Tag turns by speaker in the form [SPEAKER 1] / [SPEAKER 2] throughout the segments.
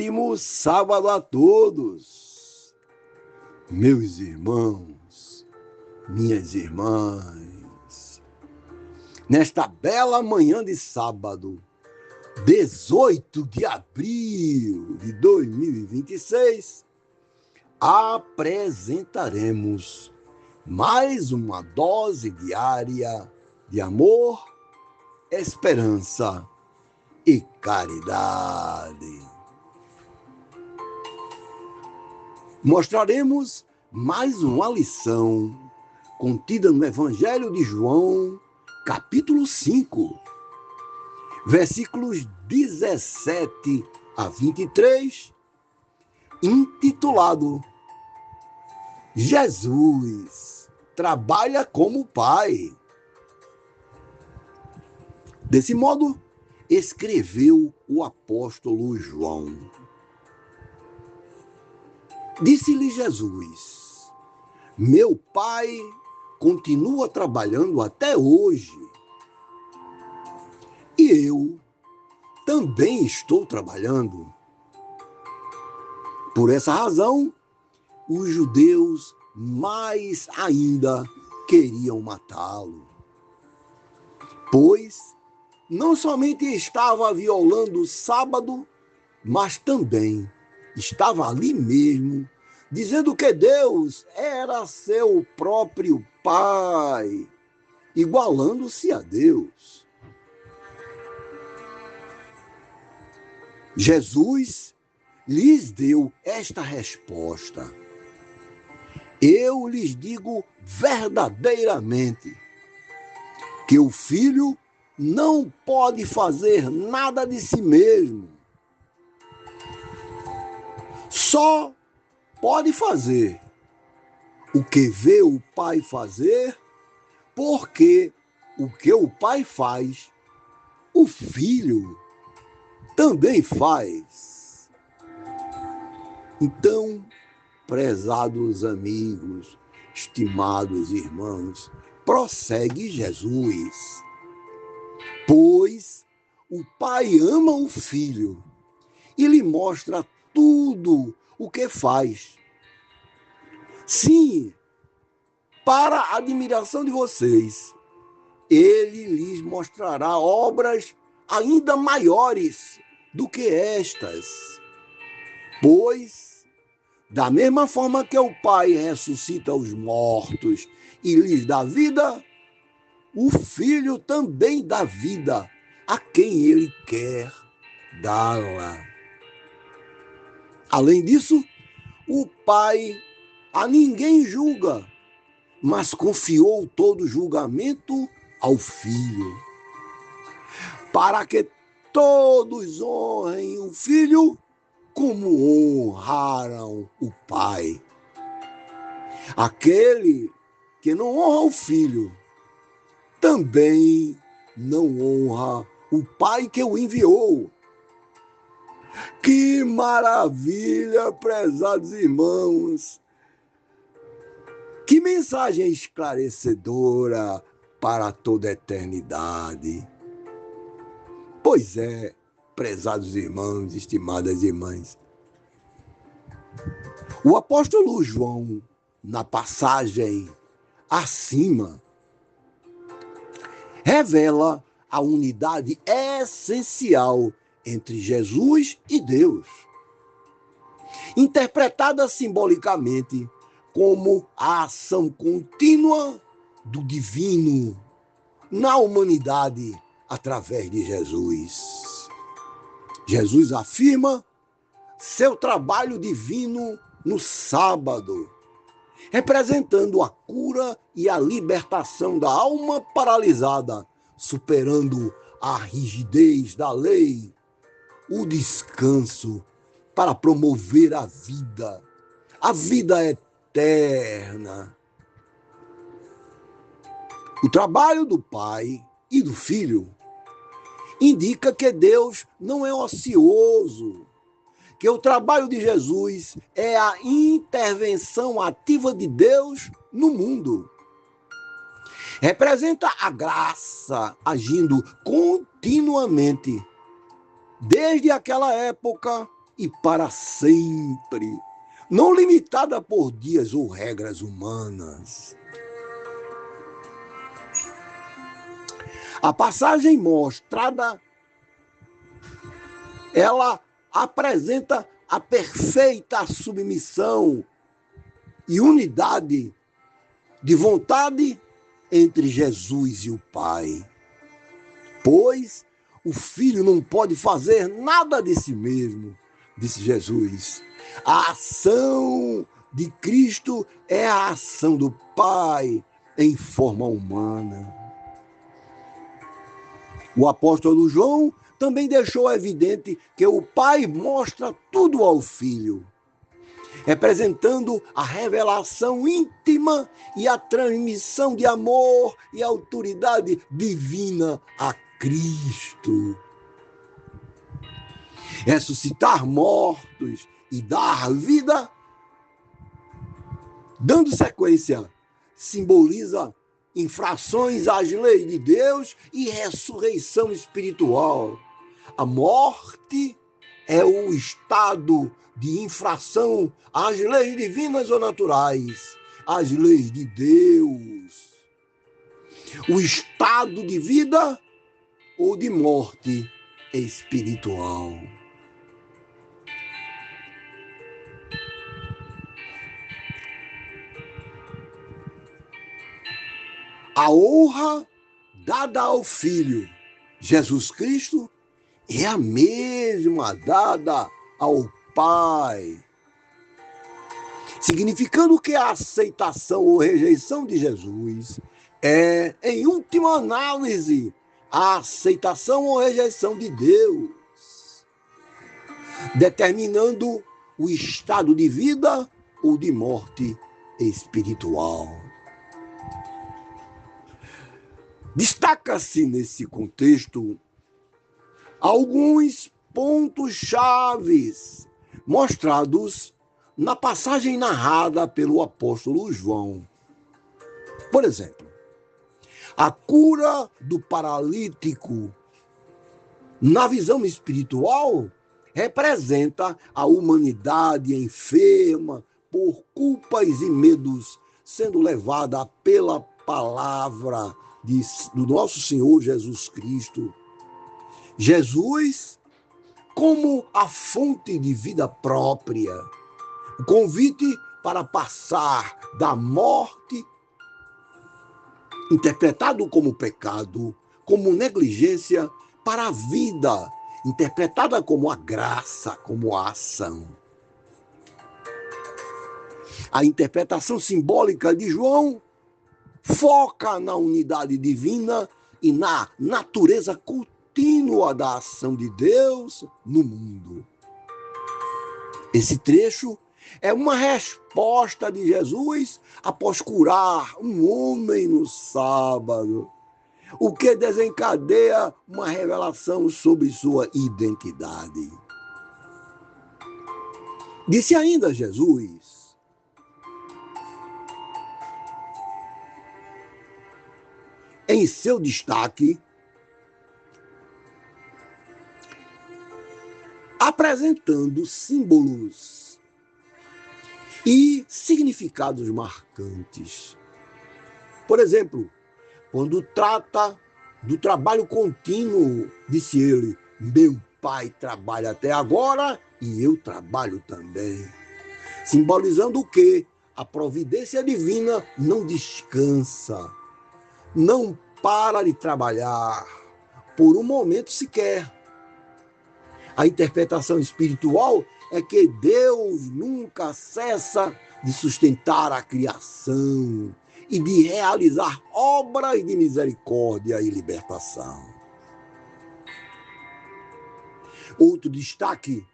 [SPEAKER 1] ótimo sábado a todos, meus irmãos, minhas irmãs. Nesta bela manhã de sábado, 18 de abril de 2026, apresentaremos mais uma dose diária de amor, esperança e caridade. Mostraremos mais uma lição contida no Evangelho de João, capítulo 5, versículos 17 a 23, intitulado Jesus trabalha como Pai. Desse modo, escreveu o apóstolo João. Disse-lhe Jesus: meu Pai continua trabalhando até hoje. E eu também estou trabalhando. Por essa razão, os judeus mais ainda queriam matá-lo, pois não somente estava violando o sábado, mas também estava ali mesmo, dizendo que Deus era seu próprio Pai, igualando-se a Deus. Jesus lhes deu esta resposta: eu lhes digo verdadeiramente que o Filho não pode fazer nada de si mesmo. Só pode fazer o que vê o Pai fazer, porque o que o Pai faz, o Filho também faz. Então, prezados amigos, estimados irmãos, prossegue Jesus. Pois o Pai ama o Filho e lhe mostra tudo o que faz. Sim, para a admiração de vocês, ele lhes mostrará obras ainda maiores do que estas. Pois, da mesma forma que o Pai ressuscita os mortos e lhes dá vida, o Filho também dá vida a quem ele quer dá-la. Além disso, o Pai a ninguém julga, mas confiou todo julgamento ao Filho, para que todos honrem o Filho como honraram o Pai. Aquele que não honra o Filho também não honra o Pai que o enviou. Que maravilha, prezados irmãos! Que mensagem esclarecedora para toda a eternidade! Pois é, prezados irmãos, estimadas irmãs, o apóstolo João, na passagem acima, revela a unidade essencial entre Jesus e Deus, interpretada simbolicamente como a ação contínua do divino na humanidade através de Jesus. Jesus afirma seu trabalho divino no sábado, representando a cura e a libertação da alma paralisada, superando a rigidez da lei, o descanso para promover a vida eterna. O trabalho do Pai e do Filho indica que Deus não é ocioso, que o trabalho de Jesus é a intervenção ativa de Deus no mundo. Representa a graça agindo continuamente, desde aquela época e para sempre, não limitada por dias ou regras humanas. A passagem mostrada, ela apresenta a perfeita submissão e unidade de vontade entre Jesus e o Pai. Pois o Filho não pode fazer nada de si mesmo, disse Jesus. A ação de Cristo é a ação do Pai em forma humana. O apóstolo João também deixou evidente que o Pai mostra tudo ao Filho, representando a revelação íntima e a transmissão de amor e autoridade divina a Cristo. Ressuscitar mortos e dar vida, dando sequência, simboliza infrações às leis de Deus e ressurreição espiritual. A morte é o estado de infração às leis divinas ou naturais, às leis de Deus. O estado de vida ou de morte espiritual. A honra dada ao Filho, Jesus Cristo, é a mesma dada ao Pai, significando que a aceitação ou rejeição de Jesus é, em última análise, a aceitação ou rejeição de Deus, determinando o estado de vida ou de morte espiritual. Destaca-se nesse contexto alguns pontos chaves mostrados na passagem narrada pelo apóstolo João. Por exemplo, a cura do paralítico, na visão espiritual, representa a humanidade enferma por culpas e medos, sendo levada pela palavra do nosso Senhor Jesus Cristo. Jesus, como a fonte de vida própria, o convite para passar da morte, interpretado como pecado, como negligência, para a vida, interpretada como a graça, como a ação. A interpretação simbólica de João foca na unidade divina e na natureza contínua da ação de Deus no mundo. Esse trecho é uma resposta de Jesus após curar um homem no sábado, o que desencadeia uma revelação sobre sua identidade. Disse ainda Jesus: em seu destaque, apresentando símbolos e significados marcantes. Por exemplo, quando trata do trabalho contínuo, disse ele: meu Pai trabalha até agora e eu trabalho também. Simbolizando o quê? A providência divina não descansa, não para de trabalhar por um momento sequer. A interpretação espiritual é que Deus nunca cessa de sustentar a criação e de realizar obras de misericórdia e libertação. Outro destaque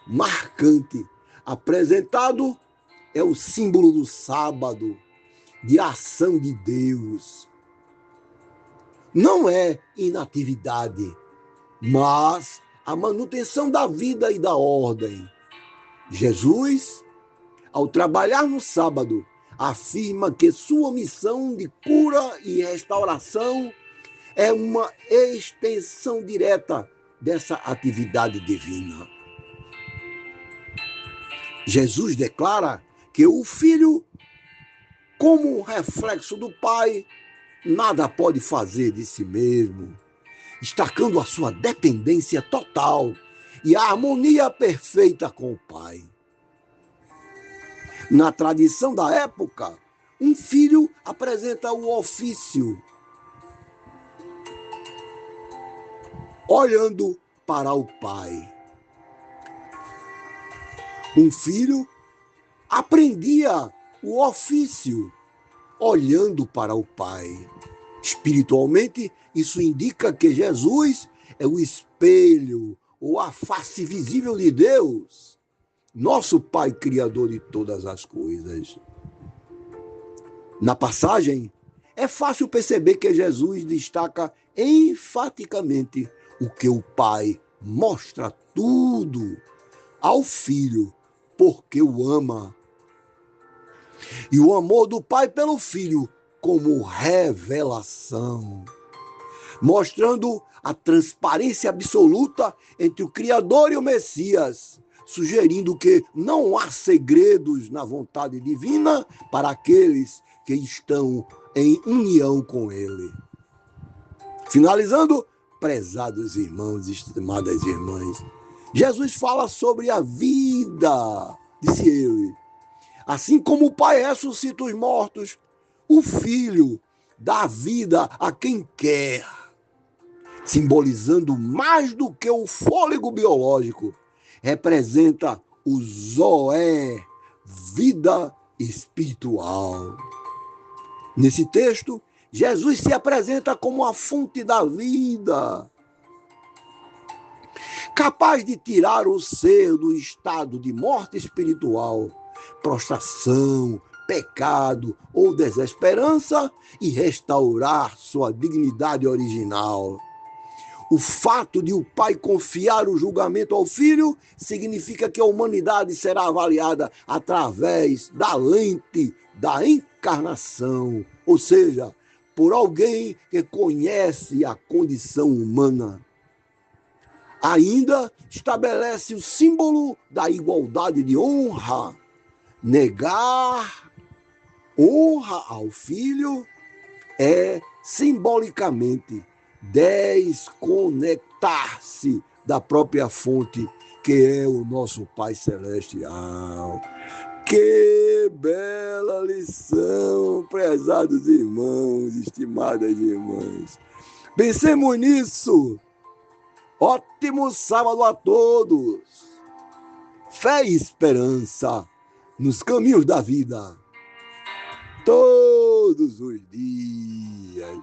[SPEAKER 1] marcante apresentado é o símbolo do sábado, de ação de Deus. Não é inatividade, mas a manutenção da vida e da ordem. Jesus, ao trabalhar no sábado, afirma que sua missão de cura e restauração é uma extensão direta dessa atividade divina. Jesus declara que o filho, como reflexo do pai, nada pode fazer de si mesmo, destacando a sua dependência total e a harmonia perfeita com o pai. Na tradição da época, um filho apresenta o ofício, olhando para o pai. Um filho aprendia o ofício, olhando para o pai. Espiritualmente, isso indica que Jesus é o espelho ou a face visível de Deus, nosso Pai Criador de todas as coisas. Na passagem, é fácil perceber que Jesus destaca enfaticamente o que o Pai mostra tudo ao Filho, porque o ama. E o amor do Pai pelo Filho como revelação, mostrando a transparência absoluta entre o Criador e o Messias, sugerindo que não há segredos na vontade divina para aqueles que estão em união com Ele. Finalizando, prezados irmãos e estimadas irmãs, Jesus fala sobre a vida, disse ele. Assim como o Pai ressuscita os mortos, o Filho dá vida a quem quer, simbolizando mais do que o fôlego biológico, representa o Zoé, vida espiritual. Nesse texto, Jesus se apresenta como a fonte da vida, capaz de tirar o ser do estado de morte espiritual, prostração, pecado ou desesperança e restaurar sua dignidade original. O fato de o Pai confiar o julgamento ao Filho significa que a humanidade será avaliada através da lente da encarnação, ou seja, por alguém que conhece a condição humana. Ainda estabelece o símbolo da igualdade de honra. Negar honra ao Filho é, simbolicamente, desconectar-se da própria fonte, que é o nosso Pai Celestial. Que bela lição, prezados irmãos, estimadas irmãs. Pensemos nisso. Ótimo sábado a todos. Fé e esperança nos caminhos da vida, todos os dias.